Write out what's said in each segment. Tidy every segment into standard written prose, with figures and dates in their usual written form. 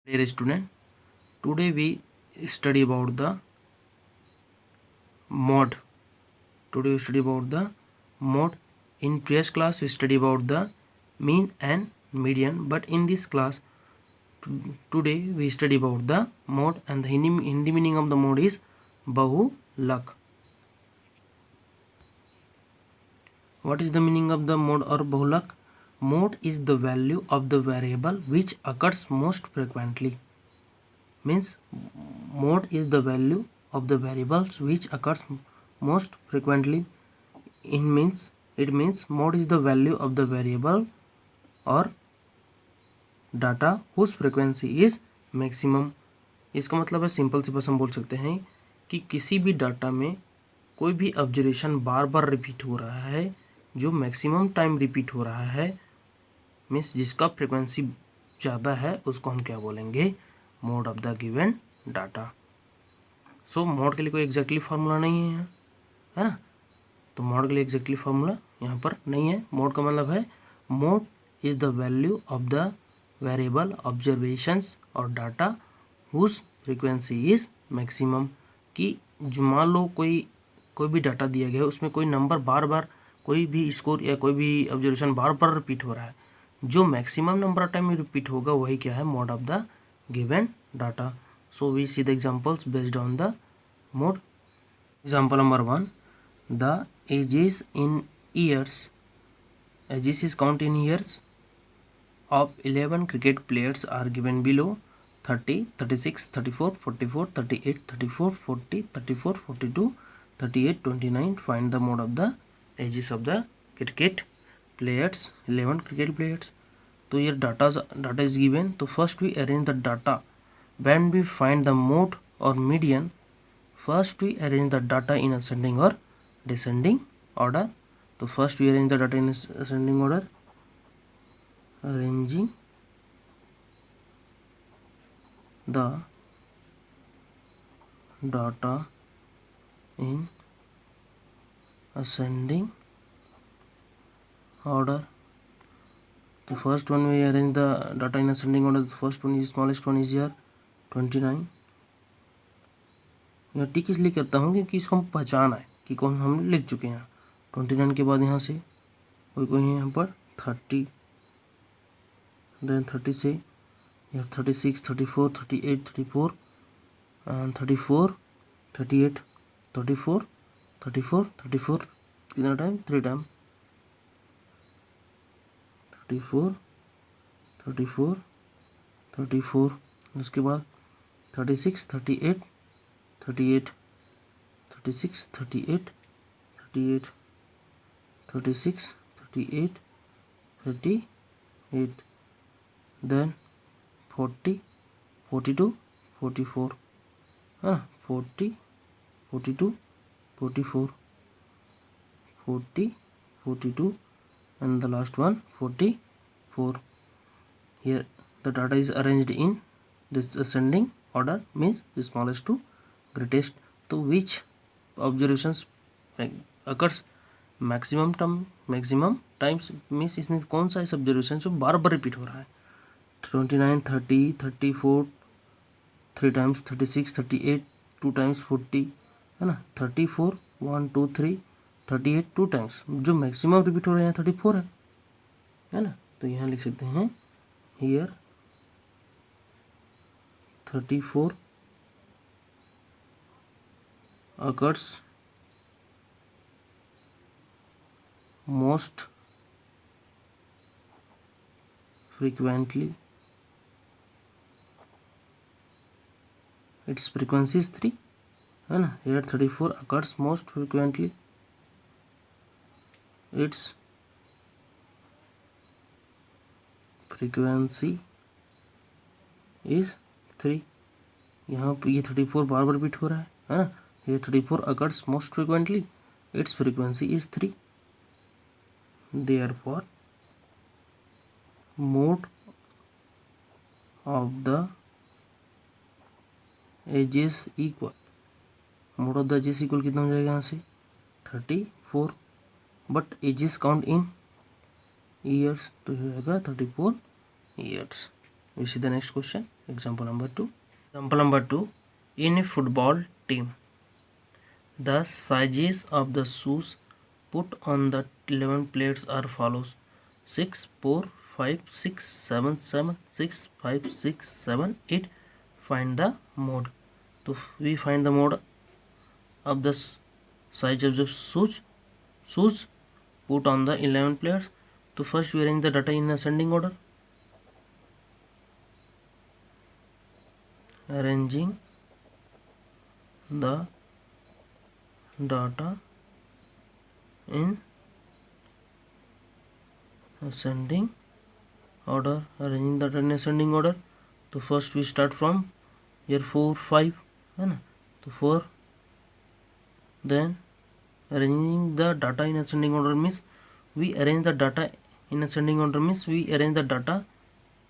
Dear student, today we study about the mode. Today we study about the mode. In previous class we study about the mean and median, but in this class today we study about the mode, and the Hindi meaning of the mode is bahulak. What is the meaning of the mode or bahulak? Mode is the value of the variable which occurs most frequently. Means mode is the value of the variables which occurs most frequently. It means mode is the value of the variable or data whose frequency is maximum. इसका मतलब है simple से बस हम बोल सकते हैं कि किसी भी डाटा में कोई भी ऑब्जर्वेशन बार बार रिपीट हो रहा है, जो मैक्सिमम टाइम रिपीट हो रहा है, मीन्स जिसका फ्रिक्वेंसी ज़्यादा है, उसको हम क्या बोलेंगे? Mode of the given data. So mode के लिए कोई एग्जैक्टली फार्मूला नहीं है यहाँ, है ना. तो मोड के लिए एग्जैक्टली फार्मूला यहाँ पर नहीं है. मोड का मतलब है mode is the value of the variable observations और data whose frequency is maximum. कि जो मान लो कोई भी डाटा दिया गया है, उसमें कोई नंबर बार बार, कोई भी स्कोर या कोई भी ऑब्जर्वेशन बार बार रिपीट हो रहा है, जो मैक्सिमम नंबर ऑफ टाइम में रिपीट होगा वही क्या है? Mode of the given data. So we see the examples based on the mode. Example number 1, the ages in years, ages is count in years of 11 cricket players are given below: 30, 36, 34, 44, 38, 34, 40, 34, 42, 38, 29. Find the mode of the ages of the cricket players. 11 cricket players. तो ये data is given. तो first we arrange the data. When we find the mode or median, first we arrange the data in ascending or descending order. तो first we arrange the data in ascending order. Arranging the data in ascending order. The first one we arrange the data in ascending order. The first one is smallest one is here 29. यह टिक इसलिए करता हूँ क्योंकि इसको हम पहचाना है कि कौन हम लिख चुके हैं. 29 के बाद यहाँ से कोई है यहाँ पर 30, then 30 से यहाँ 36, 34, 38, 34 and 34, 38, 34, 34, 34. कितना टाइम? 3 टाइम. 34, 34, 34. उसके बाद 36, 38, 38, 36, 38, 38, 36, 38, 38. Then 40, 42, 44. 40, 42, 44, 40, 42, and the last one 44. Here the data is arranged in this ascending order, means the smallest to greatest. तो which observations occurs maximum times, means इसमें कौन सा इस ऑब्जर्वेशन जो बार बार रिपीट हो रहा है? 29, 30, 34 3 टाइम्स, 36, 38 2 टाइम्स, 40, है ना. 34 1 2 3, 38 2 टाइम्स. जो मैक्सिमम रिपीट हो रहे हैं 34 है ना. तो यहाँ लिख सकते हैं here 34 occurs most frequently. Its frequency is 3, है ना. Here 34 occurs most frequently. Its frequency is 3. यहाँ पर ये 34 बार बार रिपीट हो रहा है ना. Here 34 occurs most frequently. Its frequency is 3. Therefore mode of the ages equal, mode of the ages equal कितना हो जाएगा यहाँ से? 34. But ages count in years, तो हो जाएगा 34 years. We see the next question. Example number 2. Example number 2. In a football team, the sizes of the shoes put on the 11 players are follows: 6, 4, 5, 6, 7, 7, 6, 5, 6, 7, 8. Find the mode. So we find the mode of the size of the shoes put on the 11 players. So first we arrange the data in ascending order. Arranging the data in ascending order. Arranging the data in ascending order. तो first we start from here 4, 5 है ना, तो 4. Then arranging the data in ascending order means we arrange the data in ascending order means we arrange the data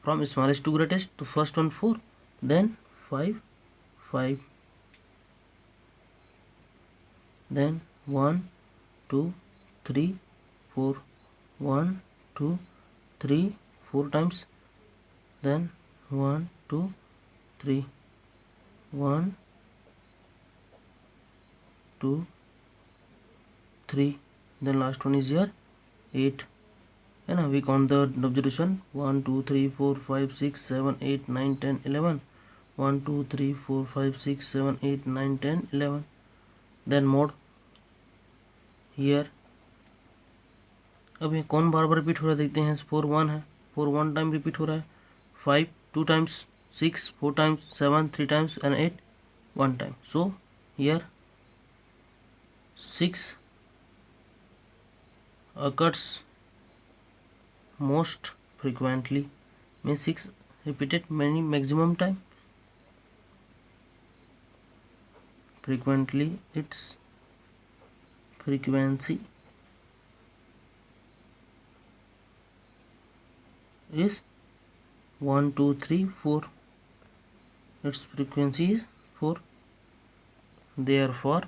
from smallest to greatest. तो first one 4, then 5, 5, then 1, 2, 3, 4, 1, 2, 3, 4 times, then 1, 2, 3, 1, 2, 3, then last one is here 8 है ना. We count the observation 1, 2, 3, 4, 5, 6, 7, 8, 9, 10, 11. 1, 2, 3, 4, 5, 6, 7, 8, 9, 10, 11. Then mode here. अब ये कौन बार बार repeat हो रहा है देखते हैं. 4 1 है, 4 1 टाइम रिपीट हो रहा है, 5 2 times, 6 4 times, 7 3 times and 8 1 time. So here 6 occurs most frequently, means 6 repeated many maximum time. Frequently, its frequency is 1 2 3 4. Its frequency is 4. Therefore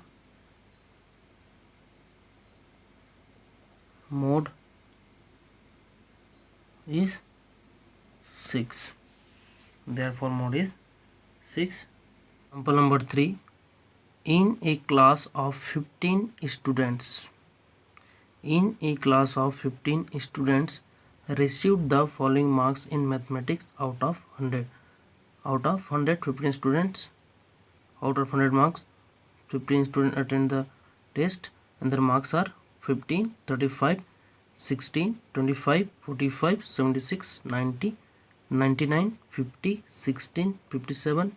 mode is 6. Therefore mode is 6. Example number 3. In a class of 15 students, received the following marks in mathematics out of 100. Out of 100, 15 students, out of 100 marks, 15 students attend the test and their marks are 15, 35, 16, 25, 45, 76, 90, 99, 50, 16, 57,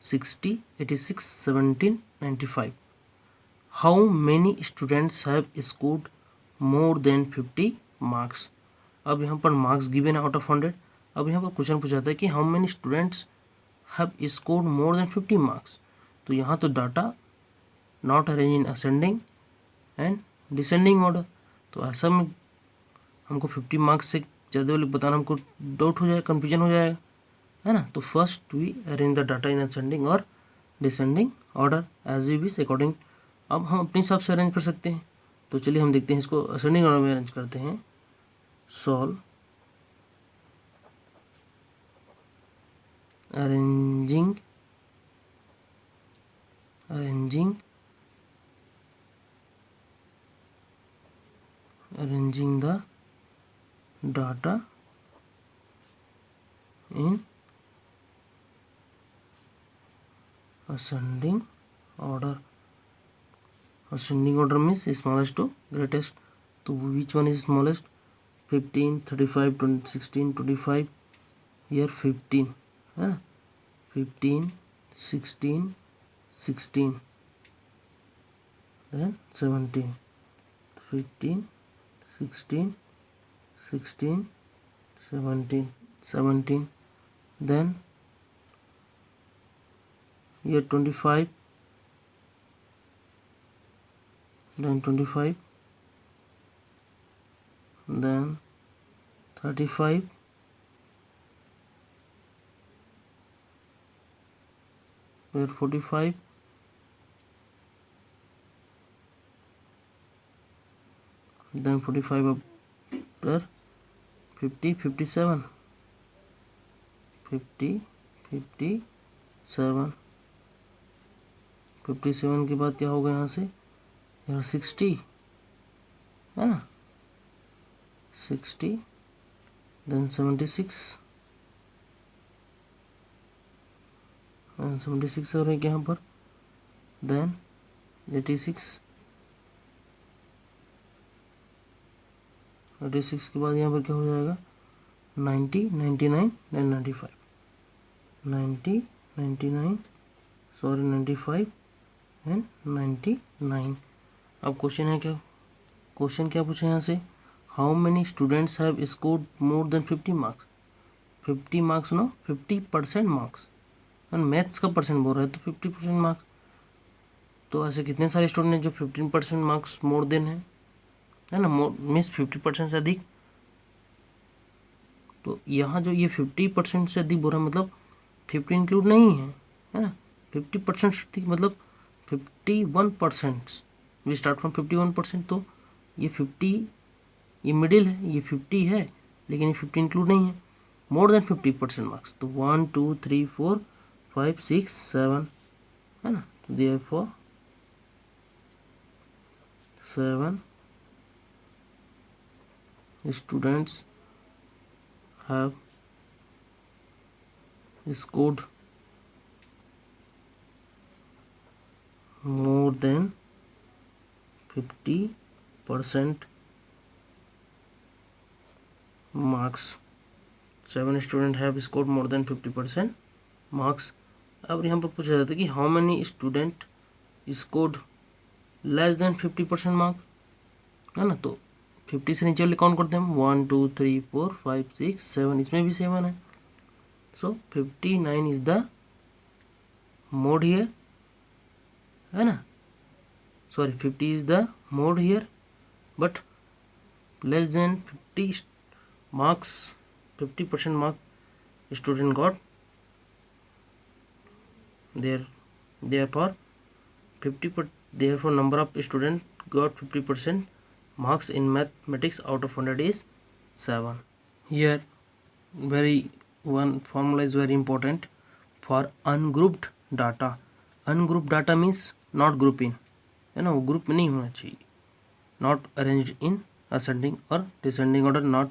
60, 86, 17, 95. How many students have scored more than 50 marks? अब यहाँ पर marks given है out of 100. अब यहाँ पर question पूछाता है कि how many students have scored more than 50 marks. तो यहाँ तो data not arrange in ascending and descending order. तो ऐसा में हमको 50 मार्क्स से ज़्यादा वाले बताना हमको डाउट हो जाएगा, कन्फ्यूजन हो जाएगा है ना. तो first we arrange the data in ascending और descending order as you wish according. अब हम अपने हिसाब से अरेंज कर सकते हैं. तो चलिए हम देखते हैं इसको असेंडिंग ऑर्डर में अरेंज करते हैं. Solve arranging the data in ascending order. Ascending order means smallest to greatest. So which one is smallest? 15, 35, 20, 16, 25. Here 15. 15, 16, 16, then 17, 15, 16, 16, 17, 17, then here 25, then 25, then 35, where 45, then 45 after 50, 57, 57 57 के बाद क्या होगा यहाँ से यार 60 है ना, 60 देन 76 और एक यहाँ पर देन 86 के बाद यहाँ पर क्या हो जाएगा 90 99 देन 95 90 99 सॉरी 95 एंड 99। अब क्वेश्चन है क्या, क्वेश्चन क्या पूछा यहाँ से, how many students have scored more than 50 marks. 50 marks no 50% marks, और मैथ्स का परसेंट बोल रहा है तो 50% मार्क्स, तो ऐसे कितने सारे स्टूडेंट हैं जो 15% मार्क्स मोर देन है ना, मीन्स 50% से अधिक। तो यहाँ जो ये 50% से अधिक बोल रहा है मतलब 50 इंक्लूड नहीं है ना, 50% से अधिक मतलब 51%, वी स्टार्ट फ्रॉम 51%, तो ये 50 ये मिडिल है, ये 50 है लेकिन ये 50 इंक्लूड नहीं है, मोर देन 50% मार्क्स, तो 1 2 3 4 5 6 7 है ना, तो therefore 7 students have scored more than 50% marks। 7 students have scored more than 50% marks। अब यहाँ पर पूछा जाता है कि how many student scored less than 50% marks, है ना, तो 50 से नीचे वाले काउंट करते हैं हम 1 2 3 4 5 6 7, इसमें भी 7 है, सो 59 इज द मोड हियर, है ना, sorry 50 is the mode here, but less than 50 marks 50% marks student got, therefore 50 number of student got 50% marks in mathematics out of 100 is 7। Here one formula is very important for ungrouped data। ungrouped data means not grouping, है ना, वो group में नहीं होना चाहिए, not arranged in ascending or descending order, not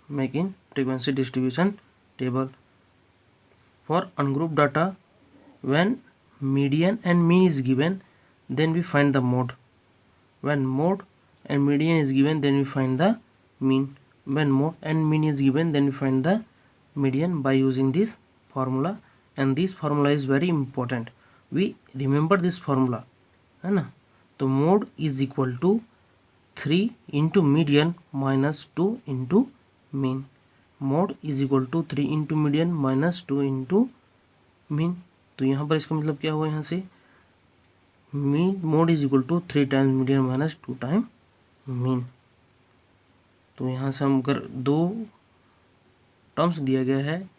making frequency distribution table। For ungrouped data, when median and mean is given, then we find the mode, when mode and median is given, then we find the mean, when mode and mean is given, then we find the median by using this formula, and this formula is very important, we remember this formula, है ना, तो mode is equal to 3 into median minus 2 into mean, mode is equal to 3 into median minus 2 into mean। तो यहाँ पर इसका मतलब क्या हुआ, यहाँ से mean mode is equal to 3 times median minus 2 time mean. तो यहाँ से हम अगर दो टर्म्स दिया गया है,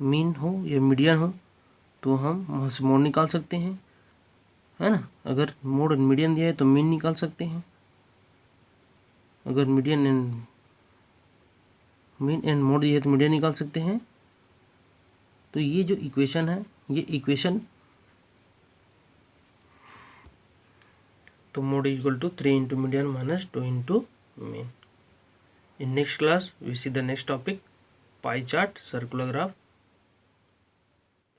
मीन हो या मीडियन हो, तो हम वहाँ से मोड निकाल सकते हैं, है ना, अगर मोड एंड मीडियन दिया है तो मीन निकाल सकते हैं, अगर median and mean and mode दिया है तो मीडियन निकाल सकते हैं। तो ये जो इक्वेशन है, ये इक्वेशन, तो mode equal to 3 into median minus 2 into mean. In next class we see the next topic, pie chart, circular graph.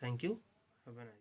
Thank you, have a nice day.